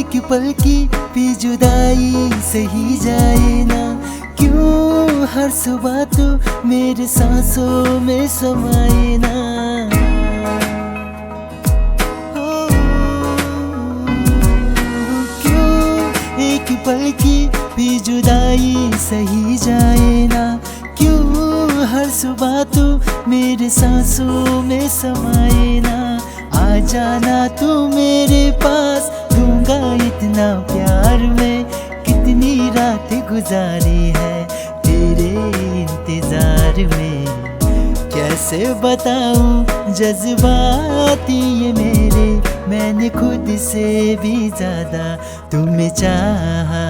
एक पल की भी जुदाई सही जाए ना, क्यों हर सुबह तू मेरे सांसों में समाए ना। एक पल की भी जुदाई सही जाए ना, क्यों हर सुबह तू मेरे सांसों में समाए ना। आ जाना तू मेरे पास, दूंगा इतना प्यार में। कितनी रात गुजारी है तेरे इंतजार में, कैसे बताऊं जज्बाती ये मेरे। मैंने खुद से भी ज्यादा तुम्हें चाहा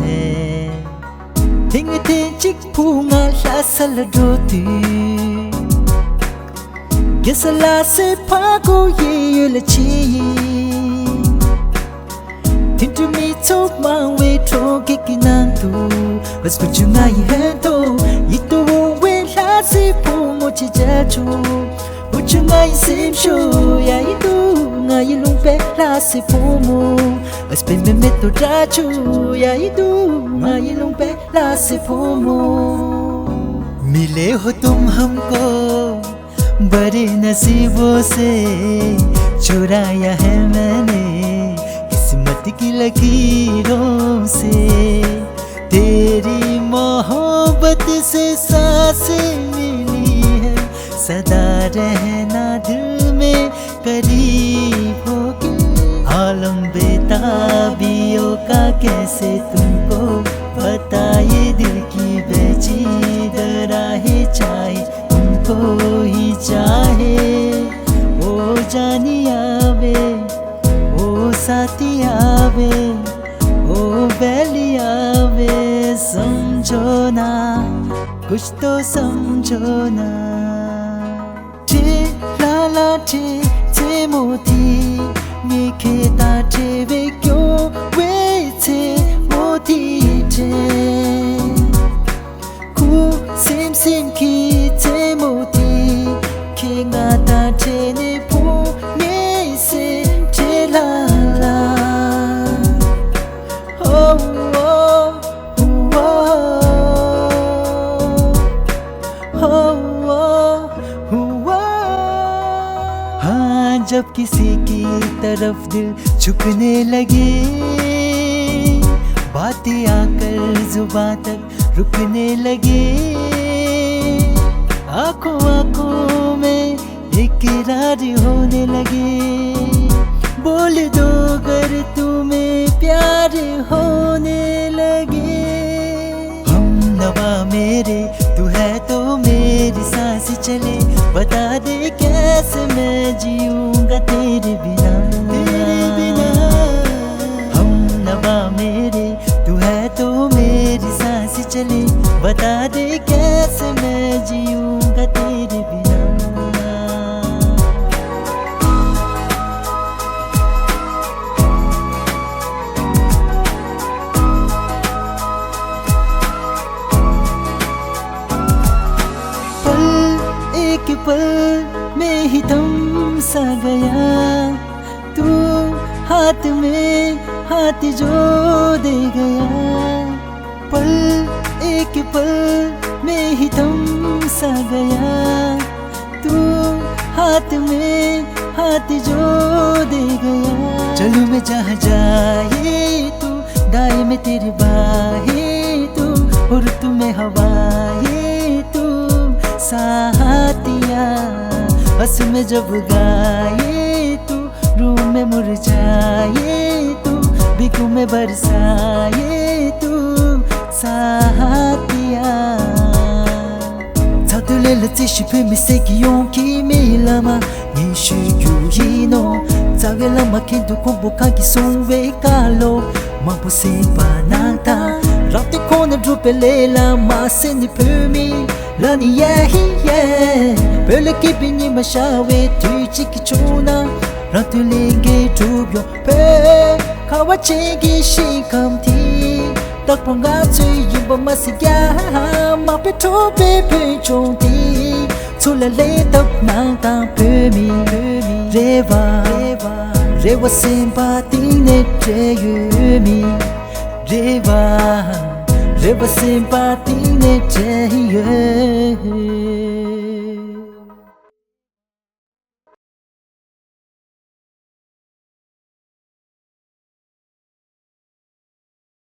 है. Tingin cikpunga lasaladoti Gesala se pago ye la chi Tintu mi top my way to kikinan tu Bas pujunga ye hento Ito we la se pumo chijachu Pujunga ye sim show ya itu nga ye lumpe la se pumo Bas pe me meto dachu ya itu nga ye lumpe la से FOMO. मिले हो तुम हमको बड़े नसीबों से, चुराया है मैंने किस्मत की लकीरों से. तेरी मोहब्बत से सांसें मिली है, सदा रहना दिल में करीब होके. आलम बेताबियों का कैसे तुमको बताए, दिल की बेचीद राहें चाहे तुमको ही चाहे. ओ जानी आवे, ओ साथी आवे, ओ बैली आवे. समझो ना, कुछ तो समझो ना. चे लाला चे चे मोती निखेता चे वे क्यों वे चे मोती Sim sim ki te moti Kinga ta te ne po ne se te la la. Oh oh oh oh oh oh. हाँ जब किसी की तरफ दिल झुकने लगे, बातें आकर जुबां तक रुकने लगे. आंखों आंखों में इकरार होने लगे. बोल दो अगर तुम्हें प्यार होने लगे. हम नवा मेरे तू है तो मेरी सांस चले. बता दे कैसे मैं जीऊंगा तेरे बिना, तेरे बिना. हम नवा मेरे तू है तो मेरी सांस चले. बता दे कैसे मैं जीऊंगा तेरे बिना. पल एक पल में ही थम सा गया, तू हाथ में हाथ जो दे गया. पल एक पल में ही थम सा गया, तू हाथ में हाथ जो दे गया. चलूं मैं जहाँ जाए तू, दाएं में तेरी बाहें तू, और तुम्हें हवाएं तू. साथिया बस में जब गाए तू, रूह में मुरझाए तू, बिकू में बरसाए तू. 사하디야 자들레르 티시페 미세기용 키밀라마 니슈유이노 자벨라마 킨두 콤보카기 송웨칼로 마포세바나타 라테 코네 드루펠레라 마세니 푸미 라니야히예 벨레키 비니 마샤웨 뒤치키 초나 라틀링게 두벼 페 카와치기 시kam티. Tắc phong ngã chơi dùng bom mà xì ya mà biết thô bê bê trông đi. Thu là lê tóc nàng ta bê mi rewa rewa sem pa ting ne cheyumi Reva Reva simpati ne cheyu